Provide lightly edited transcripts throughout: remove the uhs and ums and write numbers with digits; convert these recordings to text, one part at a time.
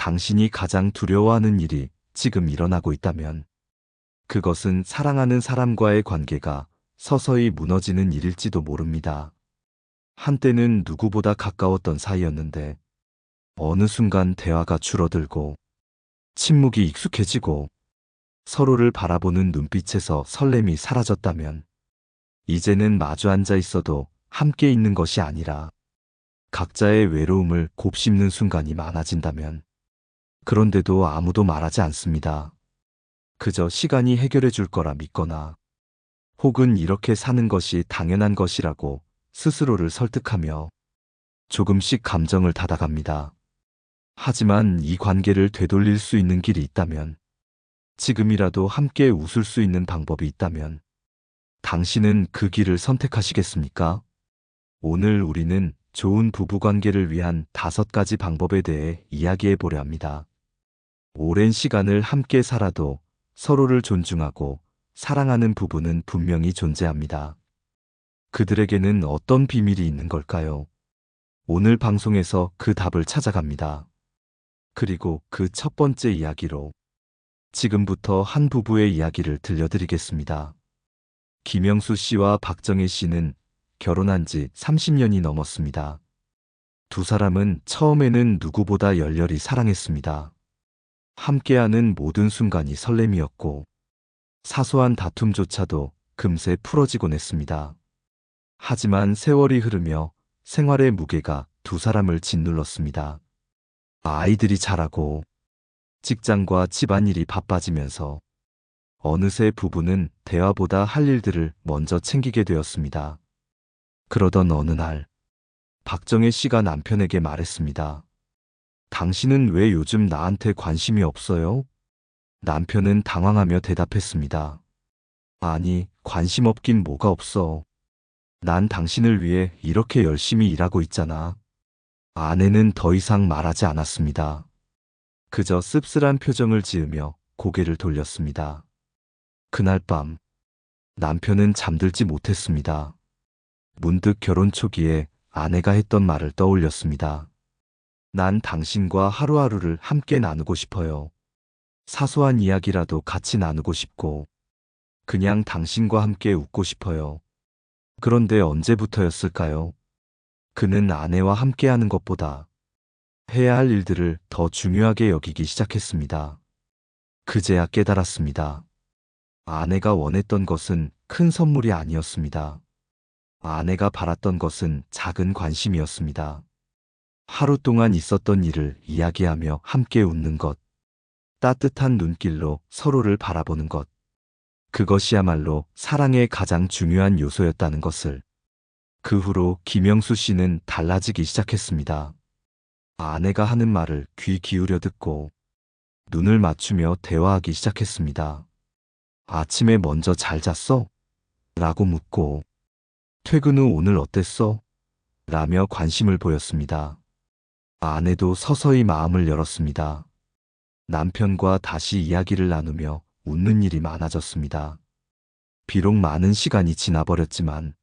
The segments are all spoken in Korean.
당신이 가장 두려워하는 일이 지금 일어나고 있다면 그것은 사랑하는 사람과의 관계가 서서히 무너지는 일일지도 모릅니다. 한때는 누구보다 가까웠던 사이였는데 어느 순간 대화가 줄어들고 침묵이 익숙해지고 서로를 바라보는 눈빛에서 설렘이 사라졌다면 이제는 마주 앉아 있어도 함께 있는 것이 아니라 각자의 외로움을 곱씹는 순간이 많아진다면 그런데도 아무도 말하지 않습니다. 그저 시간이 해결해 줄 거라 믿거나 혹은 이렇게 사는 것이 당연한 것이라고 스스로를 설득하며 조금씩 감정을 닫아갑니다. 하지만 이 관계를 되돌릴 수 있는 길이 있다면, 지금이라도 함께 웃을 수 있는 방법이 있다면 당신은 그 길을 선택하시겠습니까? 오늘 우리는 좋은 부부관계를 위한 5가지 방법에 대해 이야기해 보려 합니다. 오랜 시간을 함께 살아도 서로를 존중하고 사랑하는 부부는 분명히 존재합니다. 그들에게는 어떤 비밀이 있는 걸까요? 오늘 방송에서 그 답을 찾아갑니다. 그리고 그 첫 번째 이야기로 지금부터 한 부부의 이야기를 들려드리겠습니다. 김영수 씨와 박정혜 씨는 결혼한 지 30년이 넘었습니다. 두 사람은 처음에는 누구보다 열렬히 사랑했습니다. 함께하는 모든 순간이 설렘이었고 사소한 다툼조차도 금세 풀어지곤 했습니다. 하지만 세월이 흐르며 생활의 무게가 두 사람을 짓눌렀습니다. 아이들이 자라고 직장과 집안일이 바빠지면서 어느새 부부는 대화보다 할 일들을 먼저 챙기게 되었습니다. 그러던 어느 날 박정혜 씨가 남편에게 말했습니다. 당신은 왜 요즘 나한테 관심이 없어요? 남편은 당황하며 대답했습니다. 아니, 관심 없긴 뭐가 없어. 난 당신을 위해 이렇게 열심히 일하고 있잖아. 아내는 더 이상 말하지 않았습니다. 그저 씁쓸한 표정을 지으며 고개를 돌렸습니다. 그날 밤 남편은 잠들지 못했습니다. 문득 결혼 초기에 아내가 했던 말을 떠올렸습니다. 난 당신과 하루하루를 함께 나누고 싶어요. 사소한 이야기라도 같이 나누고 싶고 그냥 당신과 함께 웃고 싶어요. 그런데 언제부터였을까요? 그는 아내와 함께하는 것보다 해야 할 일들을 더 중요하게 여기기 시작했습니다. 그제야 깨달았습니다. 아내가 원했던 것은 큰 선물이 아니었습니다. 아내가 바랐던 것은 작은 관심이었습니다. 하루 동안 있었던 일을 이야기하며 함께 웃는 것, 따뜻한 눈길로 서로를 바라보는 것, 그것이야말로 사랑의 가장 중요한 요소였다는 것을. 그 후로 김영수 씨는 달라지기 시작했습니다. 아내가 하는 말을 귀 기울여 듣고 눈을 맞추며 대화하기 시작했습니다. 아침에 먼저 잘 잤어? 라고 묻고 퇴근 후 오늘 어땠어? 라며 관심을 보였습니다. 아내도 서서히 마음을 열었습니다. 남편과 다시 이야기를 나누며 웃는 일이 많아졌습니다. 비록 많은 시간이 지나버렸지만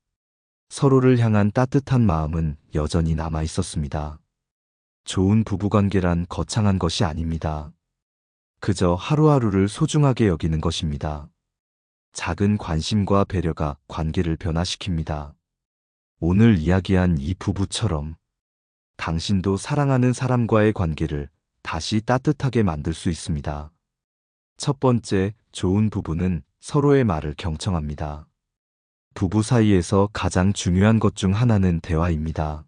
서로를 향한 따뜻한 마음은 여전히 남아 있었습니다. 좋은 부부관계란 거창한 것이 아닙니다. 그저 하루하루를 소중하게 여기는 것입니다. 작은 관심과 배려가 관계를 변화시킵니다. 오늘 이야기한 이 부부처럼 당신도 사랑하는 사람과의 관계를 다시 따뜻하게 만들 수 있습니다. 첫 번째, 좋은 부부는 서로의 말을 경청합니다. 부부 사이에서 가장 중요한 것 중 하나는 대화입니다.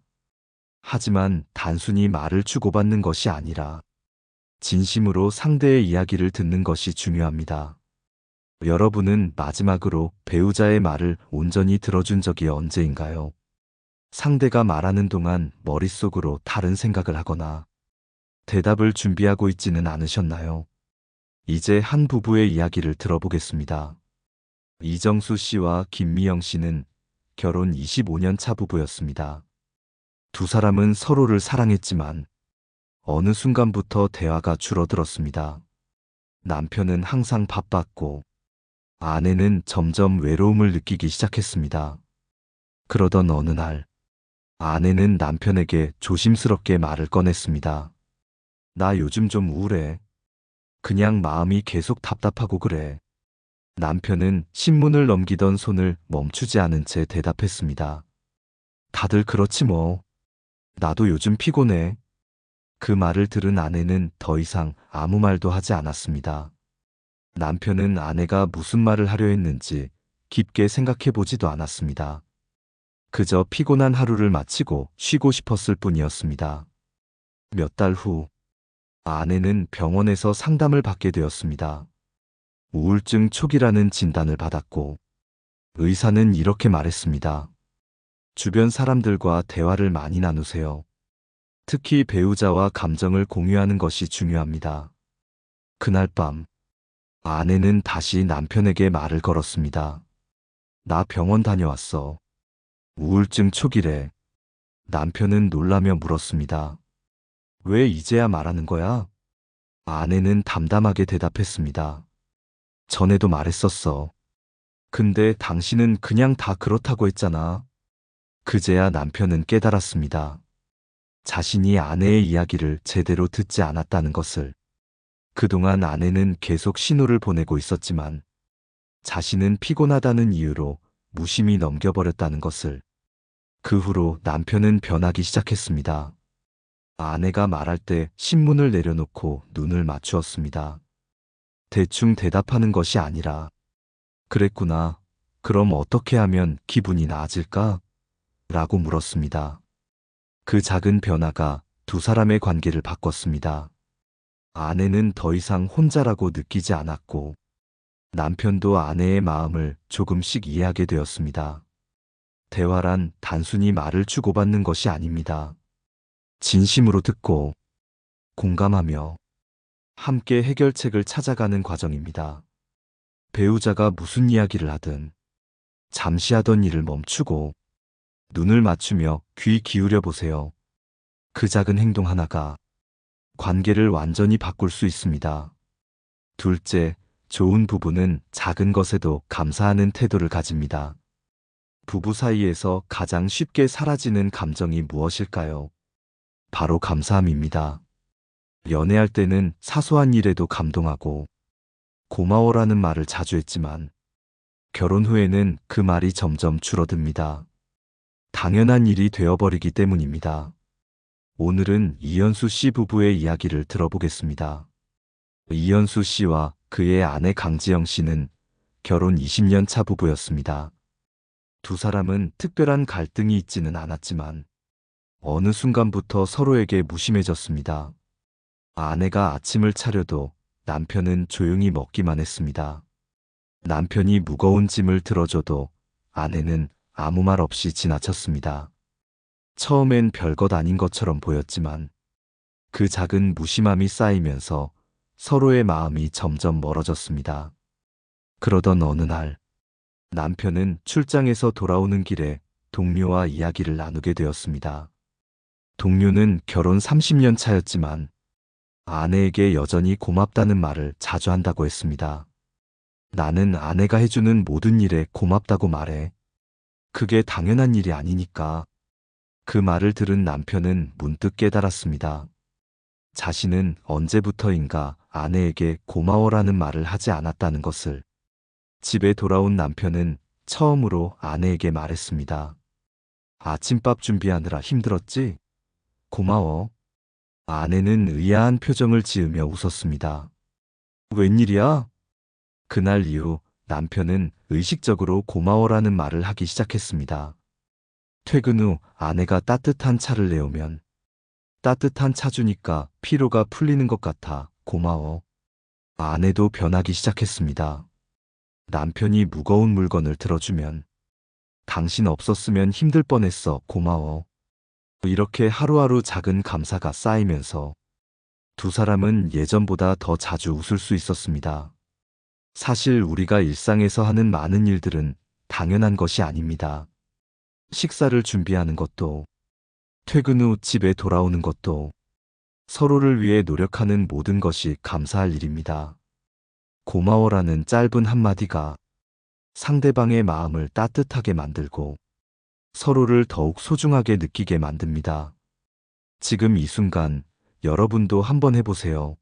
하지만 단순히 말을 주고받는 것이 아니라 진심으로 상대의 이야기를 듣는 것이 중요합니다. 여러분은 마지막으로 배우자의 말을 온전히 들어준 적이 언제인가요? 상대가 말하는 동안 머릿속으로 다른 생각을 하거나 대답을 준비하고 있지는 않으셨나요? 이제 한 부부의 이야기를 들어보겠습니다. 이정수 씨와 김미영 씨는 결혼 25년 차 부부였습니다. 두 사람은 서로를 사랑했지만 어느 순간부터 대화가 줄어들었습니다. 남편은 항상 바빴고 아내는 점점 외로움을 느끼기 시작했습니다. 그러던 어느 날 아내는 남편에게 조심스럽게 말을 꺼냈습니다. 나 요즘 좀 우울해. 그냥 마음이 계속 답답하고 그래. 남편은 신문을 넘기던 손을 멈추지 않은 채 대답했습니다. 다들 그렇지 뭐. 나도 요즘 피곤해. 그 말을 들은 아내는 더 이상 아무 말도 하지 않았습니다. 남편은 아내가 무슨 말을 하려 했는지 깊게 생각해 보지도 않았습니다. 그저 피곤한 하루를 마치고 쉬고 싶었을 뿐이었습니다. 몇 달 후, 아내는 병원에서 상담을 받게 되었습니다. 우울증 초기라는 진단을 받았고, 의사는 이렇게 말했습니다. 주변 사람들과 대화를 많이 나누세요. 특히 배우자와 감정을 공유하는 것이 중요합니다. 그날 밤, 아내는 다시 남편에게 말을 걸었습니다. 나 병원 다녀왔어. 우울증 초기래. 남편은 놀라며 물었습니다. 왜 이제야 말하는 거야? 아내는 담담하게 대답했습니다. 전에도 말했었어. 근데 당신은 그냥 다 그렇다고 했잖아. 그제야 남편은 깨달았습니다. 자신이 아내의 이야기를 제대로 듣지 않았다는 것을. 그동안 아내는 계속 신호를 보내고 있었지만 자신은 피곤하다는 이유로 무심히 넘겨버렸다는 것을. 그 후로 남편은 변하기 시작했습니다. 아내가 말할 때 신문을 내려놓고 눈을 맞추었습니다. 대충 대답하는 것이 아니라, 그랬구나. 그럼 어떻게 하면 기분이 나아질까? 라고 물었습니다. 그 작은 변화가 두 사람의 관계를 바꿨습니다. 아내는 더 이상 혼자라고 느끼지 않았고, 남편도 아내의 마음을 조금씩 이해하게 되었습니다. 대화란 단순히 말을 주고받는 것이 아닙니다. 진심으로 듣고, 공감하며, 함께 해결책을 찾아가는 과정입니다. 배우자가 무슨 이야기를 하든, 잠시 하던 일을 멈추고, 눈을 맞추며 귀 기울여 보세요. 그 작은 행동 하나가 관계를 완전히 바꿀 수 있습니다. 둘째, 좋은 부부는 작은 것에도 감사하는 태도를 가집니다. 부부 사이에서 가장 쉽게 사라지는 감정이 무엇일까요? 바로 감사함입니다. 연애할 때는 사소한 일에도 감동하고 고마워라는 말을 자주 했지만 결혼 후에는 그 말이 점점 줄어듭니다. 당연한 일이 되어버리기 때문입니다. 오늘은 이현수 씨 부부의 이야기를 들어보겠습니다. 이현수 씨와 그의 아내 강지영 씨는 결혼 20년 차 부부였습니다. 두 사람은 특별한 갈등이 있지는 않았지만 어느 순간부터 서로에게 무심해졌습니다. 아내가 아침을 차려도 남편은 조용히 먹기만 했습니다. 남편이 무거운 짐을 들어줘도 아내는 아무 말 없이 지나쳤습니다. 처음엔 별것 아닌 것처럼 보였지만 그 작은 무심함이 쌓이면서 서로의 마음이 점점 멀어졌습니다. 그러던 어느 날 남편은 출장에서 돌아오는 길에 동료와 이야기를 나누게 되었습니다. 동료는 결혼 30년 차였지만 아내에게 여전히 고맙다는 말을 자주 한다고 했습니다. 나는 아내가 해주는 모든 일에 고맙다고 말해. 그게 당연한 일이 아니니까. 그 말을 들은 남편은 문득 깨달았습니다. 자신은 언제부터인가 아내에게 고마워라는 말을 하지 않았다는 것을. 집에 돌아온 남편은 처음으로 아내에게 말했습니다. 아침밥 준비하느라 힘들었지? 고마워. 아내는 의아한 표정을 지으며 웃었습니다. 웬일이야? 그날 이후 남편은 의식적으로 고마워라는 말을 하기 시작했습니다. 퇴근 후 아내가 따뜻한 차를 내오면 따뜻한 차 주니까 피로가 풀리는 것 같아 고마워. 아내도 변하기 시작했습니다. 남편이 무거운 물건을 들어주면 당신 없었으면 힘들 뻔했어 고마워. 이렇게 하루하루 작은 감사가 쌓이면서 두 사람은 예전보다 더 자주 웃을 수 있었습니다. 사실 우리가 일상에서 하는 많은 일들은 당연한 것이 아닙니다. 식사를 준비하는 것도, 퇴근 후 집에 돌아오는 것도, 서로를 위해 노력하는 모든 것이 감사할 일입니다. 고마워라는 짧은 한마디가 상대방의 마음을 따뜻하게 만들고 서로를 더욱 소중하게 느끼게 만듭니다. 지금 이 순간 여러분도 한번 해보세요.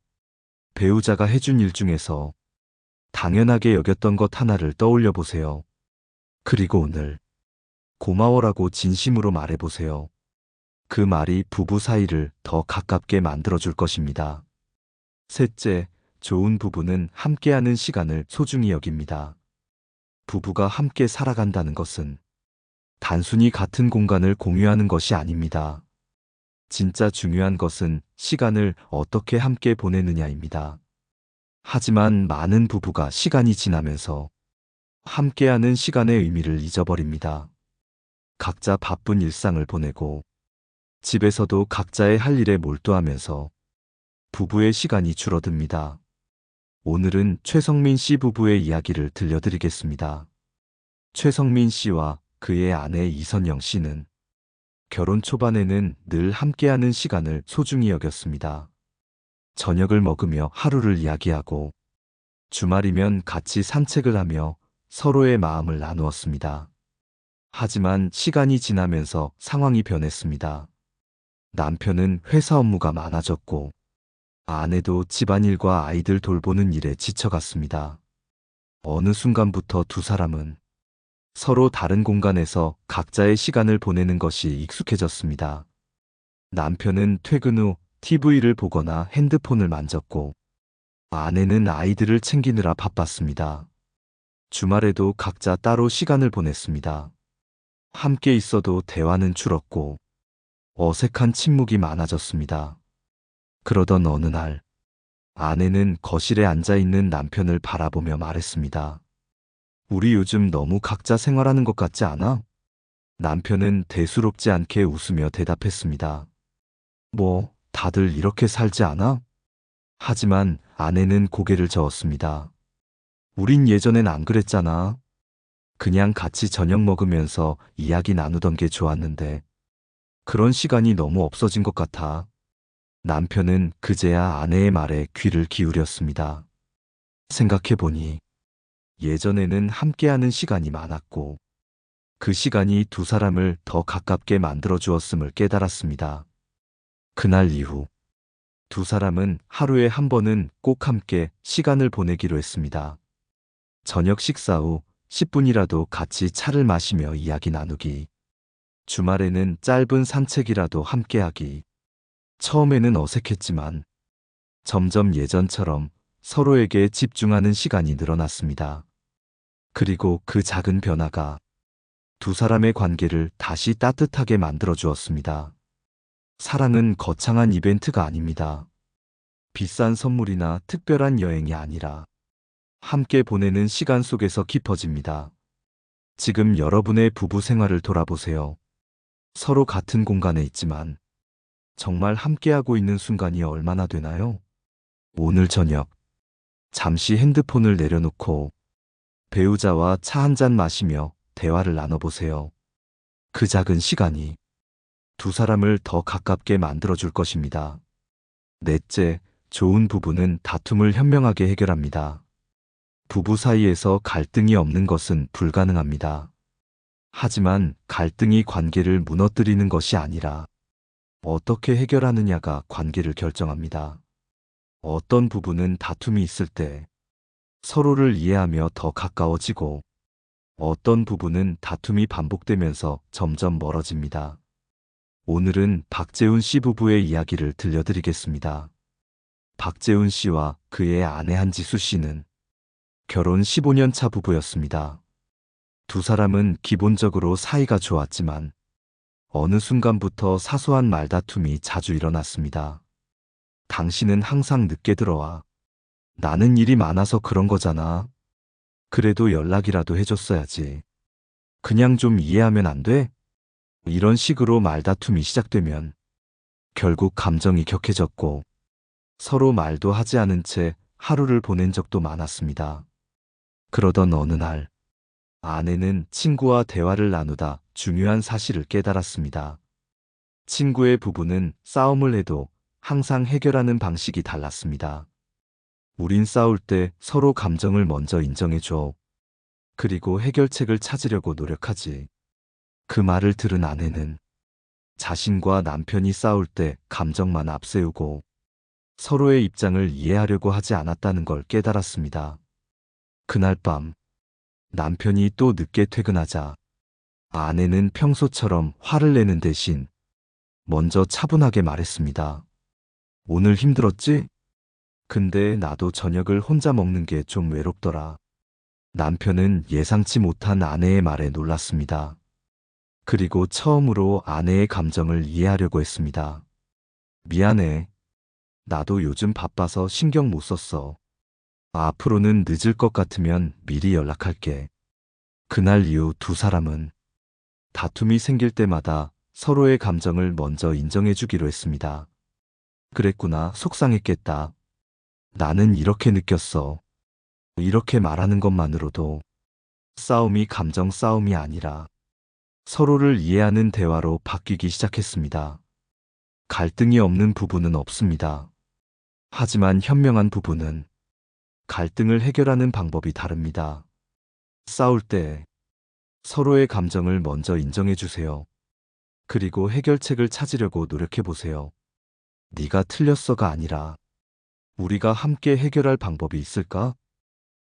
배우자가 해준 일 중에서 당연하게 여겼던 것 하나를 떠올려 보세요. 그리고 오늘 고마워라고 진심으로 말해보세요. 그 말이 부부 사이를 더 가깝게 만들어줄 것입니다. 셋째, 좋은 부부는 함께하는 시간을 소중히 여깁니다. 부부가 함께 살아간다는 것은 단순히 같은 공간을 공유하는 것이 아닙니다. 진짜 중요한 것은 시간을 어떻게 함께 보내느냐입니다. 하지만 많은 부부가 시간이 지나면서 함께하는 시간의 의미를 잊어버립니다. 각자 바쁜 일상을 보내고 집에서도 각자의 할 일에 몰두하면서 부부의 시간이 줄어듭니다. 오늘은 최성민 씨 부부의 이야기를 들려드리겠습니다. 최성민 씨와 그의 아내 이선영 씨는 결혼 초반에는 늘 함께하는 시간을 소중히 여겼습니다. 저녁을 먹으며 하루를 이야기하고 주말이면 같이 산책을 하며 서로의 마음을 나누었습니다. 하지만 시간이 지나면서 상황이 변했습니다. 남편은 회사 업무가 많아졌고 아내도 집안일과 아이들 돌보는 일에 지쳐갔습니다. 어느 순간부터 두 사람은 서로 다른 공간에서 각자의 시간을 보내는 것이 익숙해졌습니다. 남편은 퇴근 후 TV를 보거나 핸드폰을 만졌고 아내는 아이들을 챙기느라 바빴습니다. 주말에도 각자 따로 시간을 보냈습니다. 함께 있어도 대화는 줄었고 어색한 침묵이 많아졌습니다. 그러던 어느 날 아내는 거실에 앉아 있는 남편을 바라보며 말했습니다. 우리 요즘 너무 각자 생활하는 것 같지 않아? 남편은 대수롭지 않게 웃으며 대답했습니다. 뭐, 다들 이렇게 살지 않아? 하지만 아내는 고개를 저었습니다. 우린 예전엔 안 그랬잖아. 그냥 같이 저녁 먹으면서 이야기 나누던 게 좋았는데 그런 시간이 너무 없어진 것 같아. 남편은 그제야 아내의 말에 귀를 기울였습니다. 생각해보니 예전에는 함께하는 시간이 많았고 그 시간이 두 사람을 더 가깝게 만들어 주었음을 깨달았습니다. 그날 이후 두 사람은 하루에 한 번은 꼭 함께 시간을 보내기로 했습니다. 저녁 식사 후 10분이라도 같이 차를 마시며 이야기 나누기. 주말에는 짧은 산책이라도 함께하기. 처음에는 어색했지만 점점 예전처럼 서로에게 집중하는 시간이 늘어났습니다. 그리고 그 작은 변화가 두 사람의 관계를 다시 따뜻하게 만들어 주었습니다. 사랑은 거창한 이벤트가 아닙니다. 비싼 선물이나 특별한 여행이 아니라 함께 보내는 시간 속에서 깊어집니다. 지금 여러분의 부부 생활을 돌아보세요. 서로 같은 공간에 있지만 정말 함께하고 있는 순간이 얼마나 되나요? 오늘 저녁 잠시 핸드폰을 내려놓고 배우자와 차 한 잔 마시며 대화를 나눠보세요. 그 작은 시간이 두 사람을 더 가깝게 만들어줄 것입니다. 넷째, 좋은 부부는 다툼을 현명하게 해결합니다. 부부 사이에서 갈등이 없는 것은 불가능합니다. 하지만 갈등이 관계를 무너뜨리는 것이 아니라 어떻게 해결하느냐가 관계를 결정합니다. 어떤 부부는 다툼이 있을 때 서로를 이해하며 더 가까워지고 어떤 부부는 다툼이 반복되면서 점점 멀어집니다. 오늘은 박재훈 씨 부부의 이야기를 들려드리겠습니다. 박재훈 씨와 그의 아내 한지수 씨는 결혼 15년 차 부부였습니다. 두 사람은 기본적으로 사이가 좋았지만 어느 순간부터 사소한 말다툼이 자주 일어났습니다. 당신은 항상 늦게 들어와. 나는 일이 많아서 그런 거잖아. 그래도 연락이라도 해줬어야지. 그냥 좀 이해하면 안 돼? 이런 식으로 말다툼이 시작되면 결국 감정이 격해졌고 서로 말도 하지 않은 채 하루를 보낸 적도 많았습니다. 그러던 어느 날 아내는 친구와 대화를 나누다 중요한 사실을 깨달았습니다. 친구의 부부는 싸움을 해도 항상 해결하는 방식이 달랐습니다. 우린 싸울 때 서로 감정을 먼저 인정해줘. 그리고 해결책을 찾으려고 노력하지. 그 말을 들은 아내는 자신과 남편이 싸울 때 감정만 앞세우고 서로의 입장을 이해하려고 하지 않았다는 걸 깨달았습니다. 그날 밤 남편이 또 늦게 퇴근하자 아내는 평소처럼 화를 내는 대신 먼저 차분하게 말했습니다. 오늘 힘들었지? 근데 나도 저녁을 혼자 먹는 게 좀 외롭더라. 남편은 예상치 못한 아내의 말에 놀랐습니다. 그리고 처음으로 아내의 감정을 이해하려고 했습니다. 미안해. 나도 요즘 바빠서 신경 못 썼어. 앞으로는 늦을 것 같으면 미리 연락할게. 그날 이후 두 사람은 다툼이 생길 때마다 서로의 감정을 먼저 인정해 주기로 했습니다. 그랬구나, 속상했겠다. 나는 이렇게 느꼈어. 이렇게 말하는 것만으로도 싸움이 감정 싸움이 아니라 서로를 이해하는 대화로 바뀌기 시작했습니다. 갈등이 없는 부부는 없습니다. 하지만 현명한 부부는 갈등을 해결하는 방법이 다릅니다. 싸울 때 서로의 감정을 먼저 인정해 주세요. 그리고 해결책을 찾으려고 노력해 보세요. 네가 틀렸어가 아니라 우리가 함께 해결할 방법이 있을까?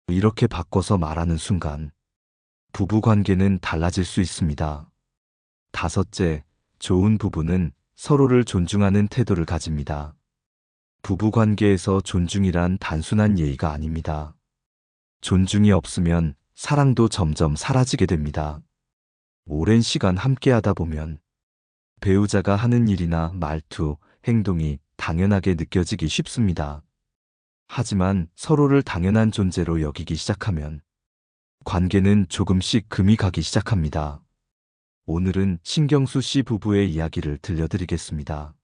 이렇게 바꿔서 말하는 순간 부부 관계는 달라질 수 있습니다. 다섯째, 좋은 부부는 서로를 존중하는 태도를 가집니다. 부부 관계에서 존중이란 단순한 예의가 아닙니다. 존중이 없으면 사랑도 점점 사라지게 됩니다. 오랜 시간 함께 하다 보면 배우자가 하는 일이나 말투, 행동이 당연하게 느껴지기 쉽습니다. 하지만 서로를 당연한 존재로 여기기 시작하면 관계는 조금씩 금이 가기 시작합니다. 오늘은 신경수 씨 부부의 이야기를 들려드리겠습니다.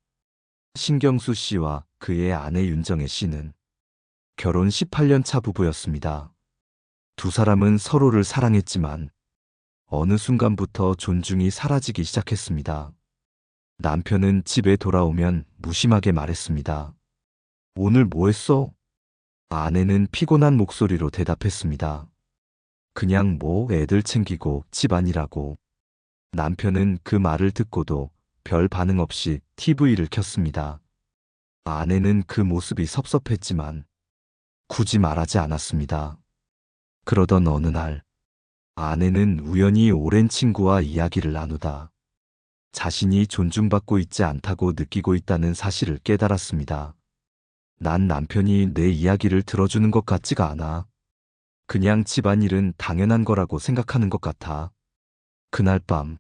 신경수 씨와 그의 아내 윤정혜 씨는 결혼 18년 차 부부였습니다. 두 사람은 서로를 사랑했지만 어느 순간부터 존중이 사라지기 시작했습니다. 남편은 집에 돌아오면 무심하게 말했습니다. 오늘 뭐 했어? 아내는 피곤한 목소리로 대답했습니다. 그냥 뭐 애들 챙기고 집안이라고. 남편은 그 말을 듣고도 별 반응 없이 TV를 켰습니다. 아내는 그 모습이 섭섭했지만 굳이 말하지 않았습니다. 그러던 어느 날 아내는 우연히 오랜 친구와 이야기를 나누다 자신이 존중받고 있지 않다고 느끼고 있다는 사실을 깨달았습니다. 난 남편이 내 이야기를 들어주는 것 같지가 않아. 그냥 집안일은 당연한 거라고 생각하는 것 같아. 그날 밤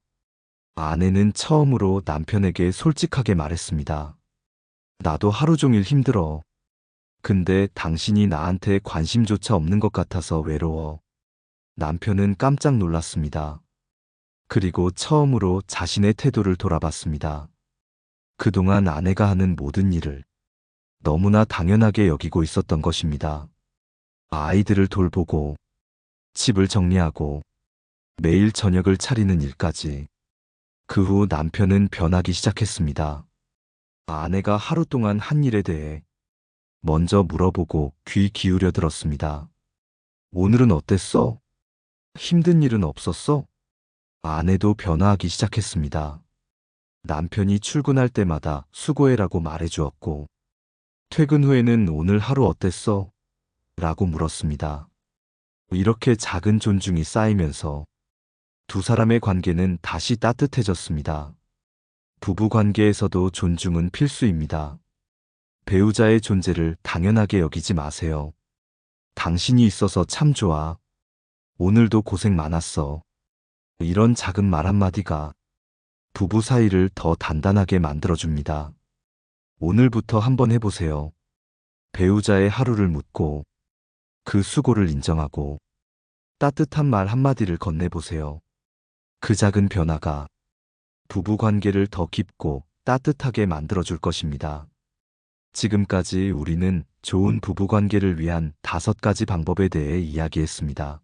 아내는 처음으로 남편에게 솔직하게 말했습니다. 나도 하루 종일 힘들어. 근데 당신이 나한테 관심조차 없는 것 같아서 외로워. 남편은 깜짝 놀랐습니다. 그리고 처음으로 자신의 태도를 돌아봤습니다. 그동안 아내가 하는 모든 일을 너무나 당연하게 여기고 있었던 것입니다. 아이들을 돌보고, 집을 정리하고, 매일 저녁을 차리는 일까지. 그 후 남편은 변하기 시작했습니다. 아내가 하루 동안 한 일에 대해 먼저 물어보고 귀 기울여 들었습니다. 오늘은 어땠어? 힘든 일은 없었어? 아내도 변화하기 시작했습니다. 남편이 출근할 때마다 수고해라고 말해주었고, 퇴근 후에는 오늘 하루 어땠어? 라고 물었습니다. 이렇게 작은 존중이 쌓이면서 두 사람의 관계는 다시 따뜻해졌습니다. 부부 관계에서도 존중은 필수입니다. 배우자의 존재를 당연하게 여기지 마세요. 당신이 있어서 참 좋아. 오늘도 고생 많았어. 이런 작은 말 한마디가 부부 사이를 더 단단하게 만들어줍니다. 오늘부터 한번 해보세요. 배우자의 하루를 묻고 그 수고를 인정하고 따뜻한 말 한마디를 건네보세요. 그 작은 변화가 부부 관계를 더 깊고 따뜻하게 만들어줄 것입니다. 지금까지 우리는 좋은 부부 관계를 위한 5가지 방법에 대해 이야기했습니다.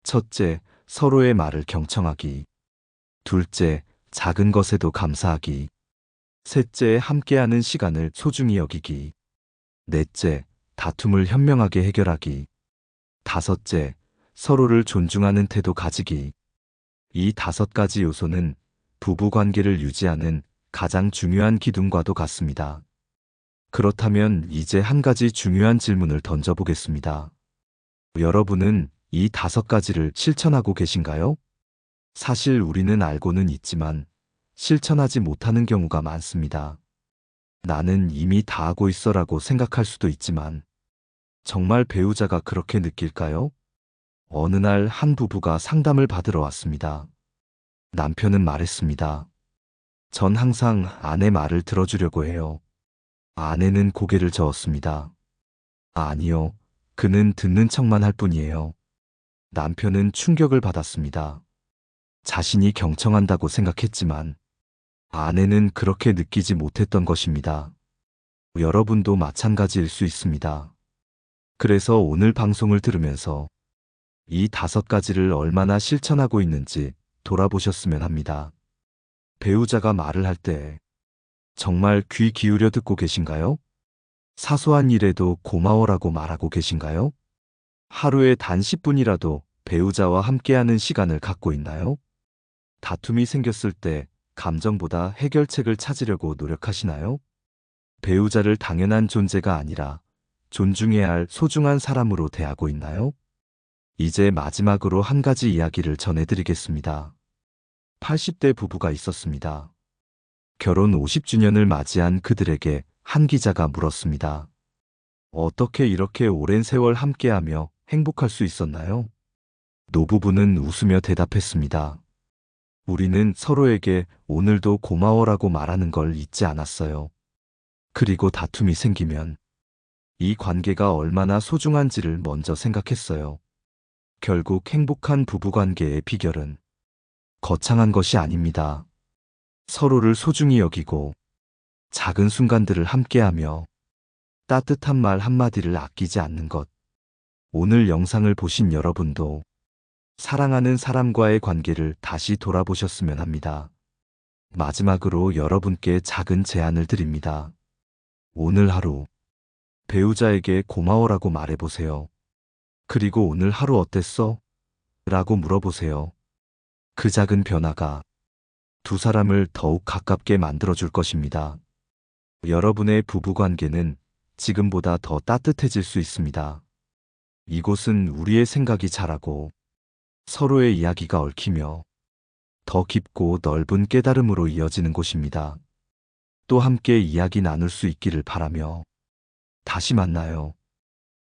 첫째, 서로의 말을 경청하기. 둘째, 작은 것에도 감사하기. 셋째, 함께하는 시간을 소중히 여기기. 넷째, 다툼을 현명하게 해결하기. 다섯째, 서로를 존중하는 태도 가지기. 이 5가지 요소는 부부 관계를 유지하는 가장 중요한 기둥과도 같습니다. 그렇다면 이제 한 가지 중요한 질문을 던져보겠습니다. 여러분은 이 5가지를 실천하고 계신가요? 사실 우리는 알고는 있지만 실천하지 못하는 경우가 많습니다. 나는 이미 다 하고 있어라고 생각할 수도 있지만 정말 배우자가 그렇게 느낄까요? 어느 날 한 부부가 상담을 받으러 왔습니다. 남편은 말했습니다. 전 항상 아내 말을 들어주려고 해요. 아내는 고개를 저었습니다. 아니요. 그는 듣는 척만 할 뿐이에요. 남편은 충격을 받았습니다. 자신이 경청한다고 생각했지만 아내는 그렇게 느끼지 못했던 것입니다. 여러분도 마찬가지일 수 있습니다. 그래서 오늘 방송을 들으면서 이 5가지를 얼마나 실천하고 있는지 돌아보셨으면 합니다. 배우자가 말을 할 때 정말 귀 기울여 듣고 계신가요? 사소한 일에도 고마워라고 말하고 계신가요? 하루에 단 10분이라도 배우자와 함께하는 시간을 갖고 있나요? 다툼이 생겼을 때 감정보다 해결책을 찾으려고 노력하시나요? 배우자를 당연한 존재가 아니라 존중해야 할 소중한 사람으로 대하고 있나요? 이제 마지막으로 한 가지 이야기를 전해드리겠습니다. 80대 부부가 있었습니다. 결혼 50주년을 맞이한 그들에게 한 기자가 물었습니다. 어떻게 이렇게 오랜 세월 함께하며 행복할 수 있었나요? 노부부는 웃으며 대답했습니다. 우리는 서로에게 오늘도 고마워라고 말하는 걸 잊지 않았어요. 그리고 다툼이 생기면 이 관계가 얼마나 소중한지를 먼저 생각했어요. 결국 행복한 부부관계의 비결은 거창한 것이 아닙니다. 서로를 소중히 여기고 작은 순간들을 함께하며 따뜻한 말 한마디를 아끼지 않는 것. 오늘 영상을 보신 여러분도 사랑하는 사람과의 관계를 다시 돌아보셨으면 합니다. 마지막으로 여러분께 작은 제안을 드립니다. 오늘 하루 배우자에게 고마워라고 말해보세요. 그리고 오늘 하루 어땠어? 라고 물어보세요. 그 작은 변화가 두 사람을 더욱 가깝게 만들어줄 것입니다. 여러분의 부부관계는 지금보다 더 따뜻해질 수 있습니다. 이곳은 우리의 생각이 자라고 서로의 이야기가 얽히며 더 깊고 넓은 깨달음으로 이어지는 곳입니다. 또 함께 이야기 나눌 수 있기를 바라며 다시 만나요.